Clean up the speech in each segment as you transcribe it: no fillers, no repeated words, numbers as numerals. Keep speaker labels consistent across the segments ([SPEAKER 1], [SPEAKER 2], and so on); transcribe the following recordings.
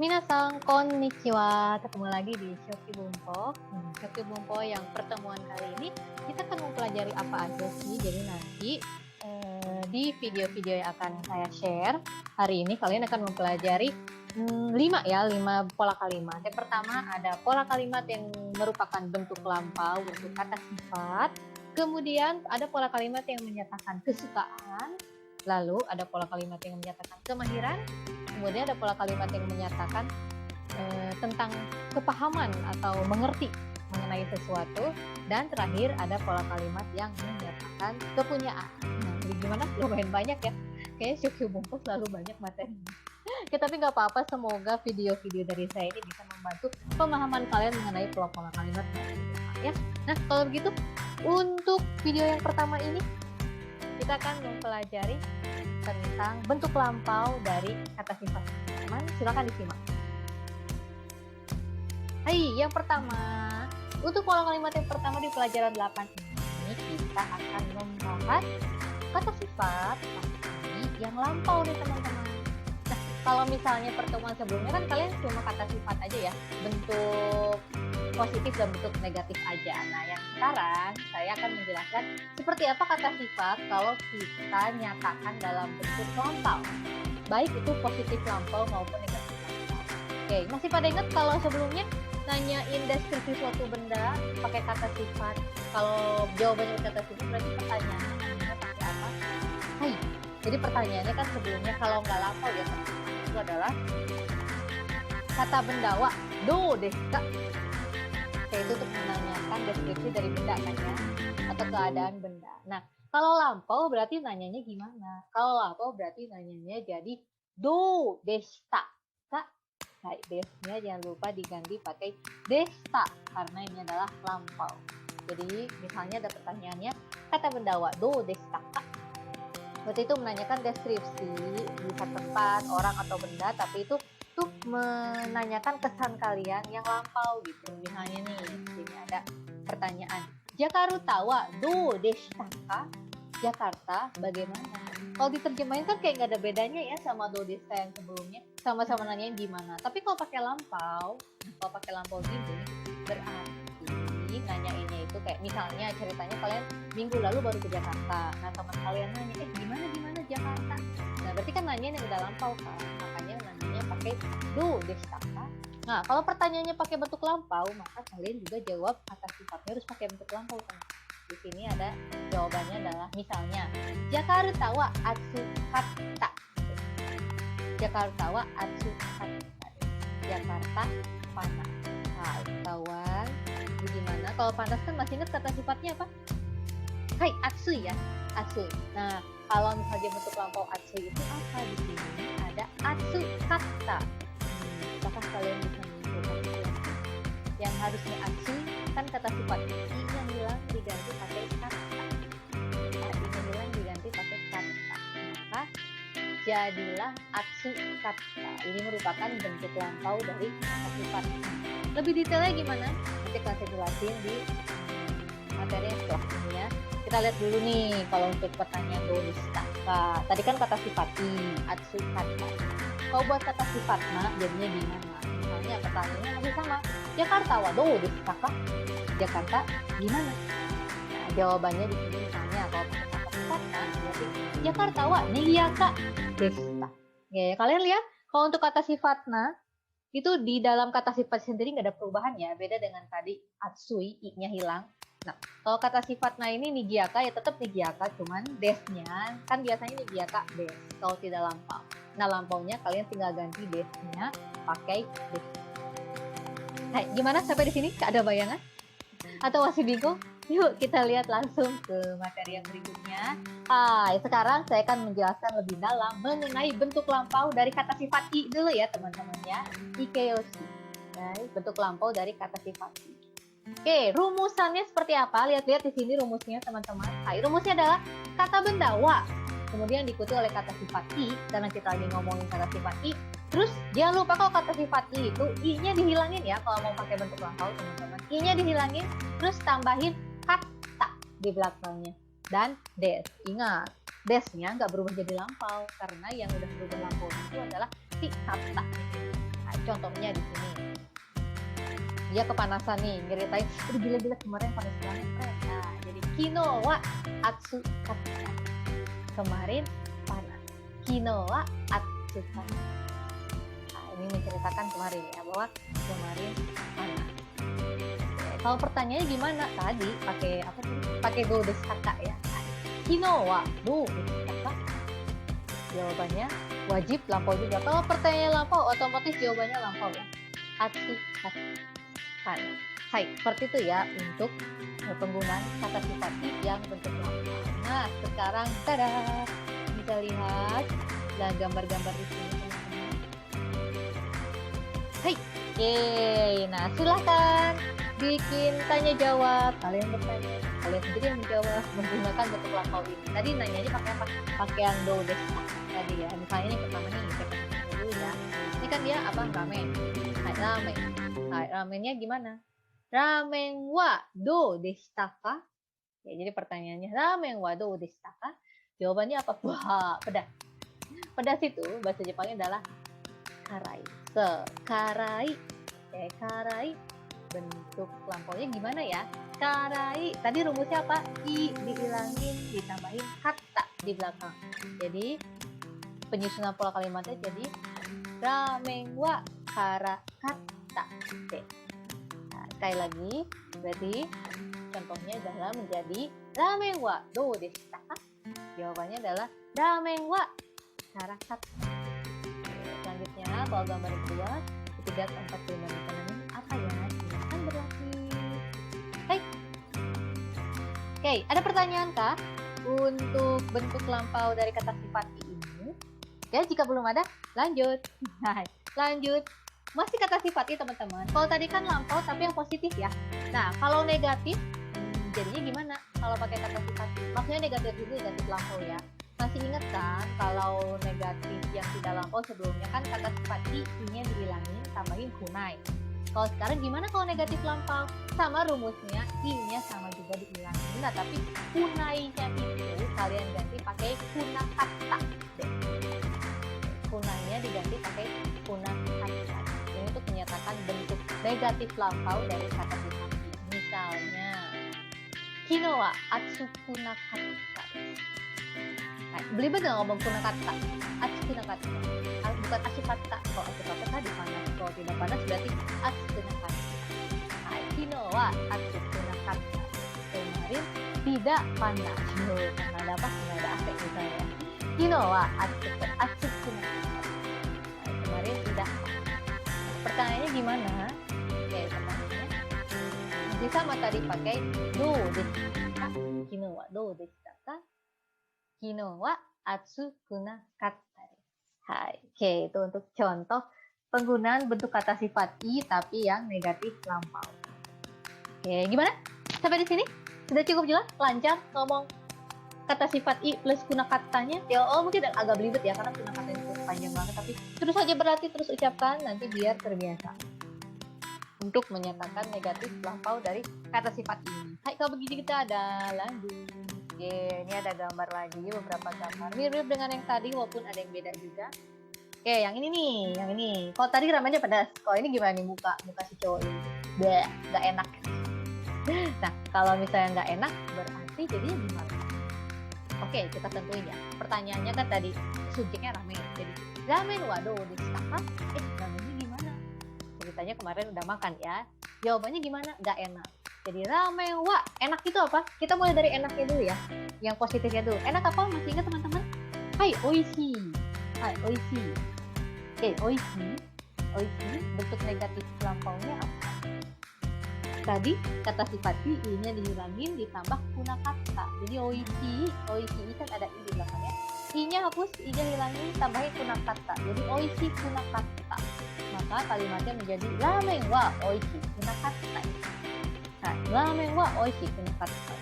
[SPEAKER 1] Minasan, konnichiwa. Ketemu lagi di Shoki Bumpo. Shoki Bumpo yang pertemuan kali ini kita akan mempelajari apa aja sih. Jadi nanti di video-video yang akan saya share hari ini kalian akan mempelajari 5 pola kalimat. Yang pertama ada pola kalimat yang merupakan bentuk lampau, bentuk kata sifat. Kemudian ada pola kalimat yang menyatakan kesukaan. Lalu ada pola kalimat yang menyatakan kemahiran. Kemudian ada pola kalimat yang menyatakan tentang kepahaman atau mengerti mengenai sesuatu. Dan terakhir ada pola kalimat yang menyatakan kepunyaan. Nah, jadi gimana? Lumayan banyak ya. Kayaknya Shoki Bumpo selalu banyak materi. Tapi nggak apa-apa, semoga video-video dari saya ini bisa membantu pemahaman kalian mengenai pola-pola kalimat. Ya. Nah, kalau begitu, untuk video yang pertama ini, kita akan mempelajari tentang bentuk lampau dari kata sifat. Teman, silakan disimak. Hai, yang pertama, untuk pola kalimat yang pertama di pelajaran 8 ini kita akan membahas kata sifat yang lampau nih teman-teman. Nah, kalau misalnya pertemuan sebelumnya kan kalian cuma kata sifat aja ya, bentuk positif dan bentuk negatif aja. Nah, yang sekarang saya akan menjelaskan seperti apa kata sifat kalau kita nyatakan dalam bentuk lampau, baik itu positif lampau maupun negatif lampau. Oke, masih pada ingat kalau sebelumnya nanyain deskripsi suatu benda pakai kata sifat? Kalau jawabannya kata sifat berarti pertanyaannya pakai apa? Hai. Jadi pertanyaannya kan sebelumnya kalau nggak lampau ya teman-teman, itu adalah kata bendawa do desu ka, yaitu untuk menanyakan deskripsi dari benda kan ya, atau keadaan benda. Nah, kalau lampau berarti nanyanya gimana? Kalau lampau berarti nanyanya jadi do deshita ka. Nah, desnya jangan lupa diganti pakai deshita karena ini adalah lampau. Jadi misalnya ada pertanyaannya kata bendawa do deshita ka. Berarti itu menanyakan deskripsi bisa tempat, orang atau benda, tapi itu tuh menanyakan kesan kalian yang lampau gitu. Misalnya nih, sini ada pertanyaan, Jakarta wa do deshita ka? Jakarta bagaimana? Kalau diterjemahin kan kayak nggak ada bedanya ya sama do deshita yang sebelumnya, sama-sama nanyain gimana. Tapi kalau pakai lampau gini berarti nanyainnya itu kayak misalnya ceritanya kalian minggu lalu baru ke Jakarta. Nah, teman kalian nanya, gimana Jakarta? Nah, berarti kan nanya yang udah lampau kan. Makanya nanyanya pakai do deshita ka. Nah, kalau pertanyaannya pakai bentuk lampau, maka kalian juga jawab kata sifatnya harus pakai bentuk lampau kan. Di sini ada jawabannya adalah misalnya Jakarta wa atsukatta. Jakarta wa atsukatta. Jakarta panas. Nah, kawan, gimana? Kalau panas kan masih ingat kata sifatnya apa? Hai, atsui ya, atsui. Nah, kalau misalnya bentuk lampau atsui itu apa di sini? Ada atsukatta. Apakah kalian bisa menyimpulkan yang harusnya atsui kan kata sifat i yang hilang diganti pakai kata. I yang hilang diganti pakai kata. Maka jadilah atsukatta. Ini merupakan bentuk lampau dari kata sifat. Lebih detailnya gimana? Nanti akan saya jelasin di materi yang setelah ini ya. Kita lihat dulu nih kalau untuk pertanyaan do deshita ka. Tadi kan kata sifat i, atsukatta. Kalau buat kata sifat na jadinya gimana? Misalnya pertanyaannya masih sama. Jakarta wa do deshita ka? Jakarta gimana? Nah, jawabannya di sini misalnya kalau pakai kata sifat na berarti Jakarta wa nigiyaka desu. Ya, kalian lihat kalau untuk kata sifat na itu di dalam kata sifat sendiri nggak ada perubahan ya, beda dengan tadi atsui, i-nya hilang. Nah, kalau kata sifat nah ini nigiyaka ya tetap nigiyaka, cuman desnya kan biasanya nigiyaka des kalau tidak lampau. Nah, lampaunya kalian tinggal ganti desnya pakai des. Hai, gimana sampai di sini? Ada bayangan? Atau masih bingung? Yuk kita lihat langsung ke materi yang berikutnya. Sekarang saya akan menjelaskan lebih dalam mengenai bentuk lampau dari kata sifat i dulu ya teman-teman ya. Ikeyoshi. Bentuk lampau dari kata sifat i. Oke, rumusannya seperti apa? Lihat-lihat di sini rumusnya teman-teman. Rumusnya adalah kata benda wa, kemudian diikuti oleh kata sifat i, karena kita lagi ngomongin kata sifat i. Terus jangan lupa kalau kata sifat i itu i-nya dihilangin ya kalau mau pakai bentuk lampau teman-teman. I-nya dihilangin, terus tambahin kata di belakangnya dan des. Ingat, desnya nggak berubah jadi lampau karena yang udah berubah lampau itu adalah si kata. Nah, contohnya di sini. Dia kepanasan nih, nyeritain, aduh gila-gila kemarin panas banget. Nah, jadi kino wa atsu katta. Kemarin panas. Kino wa atsu katta. Nah, ini menceritakan kemarin ya, bahwa kemarin panas. Kalau pertanyaannya gimana? Tadi pakai apa sih? Pakai do desu kata ya. Kino wa do desu kata. Jawabannya wajib lampau juga. Kalau pertanyaan lampau, otomatis jawabannya lampau ya. Atsu kata. Hai, seperti itu ya untuk penggunaan kata sifat i yang bentuk lampau. Nah, sekarang tada, bisa lihat dan gambar-gambar di sini teman-teman. Hai, yeay. Nah, silakan bikin tanya jawab. Kalian bertanya, kalian sendiri yang menjawab menggunakan bentuk lampau ini. Tadi nanyanya pakai apa? Pakai yang do desu tadi ya. Misalnya ini pertama nih, kita dulu ya. Ini kan dia apa? Ramen. Hai, ramen. Hai, ramennya gimana? Ramen wa do deshita ka? Ya, jadi pertanyaannya ramen wa do deshita ka? Jawabannya apa? Wah, pedas. Pedas itu bahasa Jepangnya adalah karai. Karai. Karai. Bentuk lampaunya gimana ya? Karai. Tadi rumusnya apa? I dihilangin, ditambahin kata di belakang. Jadi penyusunan pola kalimatnya jadi ramen wa kara kata. Nah, sekali lagi, berarti contohnya adalah menjadi ramen wa do desu ka? Jawabannya adalah ramen wa kara kata. Selanjutnya, kalau gambar kedua, ketiga, keempat, kelima, enam, apa ya? Silakan berlatih. Oke, ada pertanyaan kah untuk bentuk lampau dari kata sifat ini? Ya, jika belum ada, lanjut. Lanjut. Masih kata sifat teman-teman. Kalau tadi kan lampau tapi yang positif ya. Nah, kalau negatif, jadinya gimana? Kalau pakai kata sifat, maksudnya negatif itu negatif lampau ya. Masih ingat kan kalau negatif yang tidak lampau sebelumnya kan kata sifat i-nya dihilangin, tambahin kunai. Kalau sekarang gimana kalau negatif lampau? Sama rumusnya, i-nya sama juga dihilangin. Nah, tapi kunai-nya itu kalian ganti pakai kunakata. Kunai-nya diganti pakai kunakata. Ini untuk menyatakan bentuk negatif lampau dari kata sifat i. Misalnya, kino wa atsu kunakata. Nah, belibet nggak ngomong kunakata? Atsu kunakata. Bukan atsu kata. Kalau atsu kata tadi panas. Kalau tidak panas berarti atsu kunakata. Nah, kino wa atsu kunakata. Kemarin tidak panas. Karena ada apa? Nggak ada AC misalnya. Kino wa atsu kunakata. Nah, kemarin tidak panas. Pertanyaannya gimana? Oke, pertanyaannya masih sama tadi pakai do desu ka. Kino wa do desu ka. Kino wa atsu kunakata. Hai, oke, itu untuk contoh penggunaan bentuk kata sifat i tapi yang negatif lampau. Oke, gimana? Sampai di sini sudah cukup jelas, lancar ngomong kata sifat i plus kunakatanya. Ya, mungkin agak belibet ya karena kunakatanya itu panjang banget, tapi terus saja berlatih, terus ucapkan nanti biar terbiasa untuk menyatakan negatif lampau dari kata sifat ini. Hai, kalau begitu kita ada lanjut. Oke, ini ada gambar lagi, beberapa gambar mirip dengan yang tadi walaupun ada yang beda juga. Oke, yang ini nih, yang ini. Kalau tadi ramennya pedas, kalau ini gimana nih muka si cowok ini? Bleh, nggak enak. Nah, kalau misalnya nggak enak, berarti jadinya gimana? Oke, kita tentuin ya. Pertanyaannya kan tadi subjeknya ramen, jadi ramen wado desu ka? Ramennya gimana? Ceritanya kemarin udah makan ya. Jawabannya gimana? Nggak enak. Jadi ramen wa, enak itu apa? Kita mulai dari enaknya dulu ya. Yang positifnya dulu. Enak apa? Masih ingat teman-teman? Hai, oishi. Hai, oishi. Oke, oishi. Oishi, bentuk negatif lampaunya apa? Tadi kata sifat i-nya dihilangin ditambah kunakata. Jadi oishi kan ada i di belakangnya. I-nya hapus, i-nya hilangin, tambahin kunakata. Jadi oishi kunakata. Maka kalimatnya menjadi ramen wa oishi kunakata. Nah, ramen wa oishi kunakata.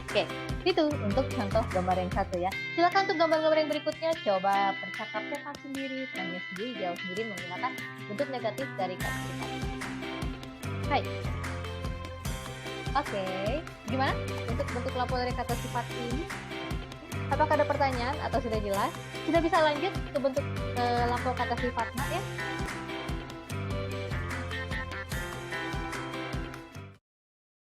[SPEAKER 1] Oke, itu untuk contoh gambar yang satu ya. Silakan untuk gambar-gambar yang berikutnya coba percakapan sendiri, tanya sendiri, jawab sendiri menggunakan bentuk negatif dari kata sifat. Hai. Oke, gimana untuk bentuk lampau dari kata sifat ini? Apakah ada pertanyaan atau sudah jelas? Sudah bisa lanjut ke bentuk lampau kata sifat ya?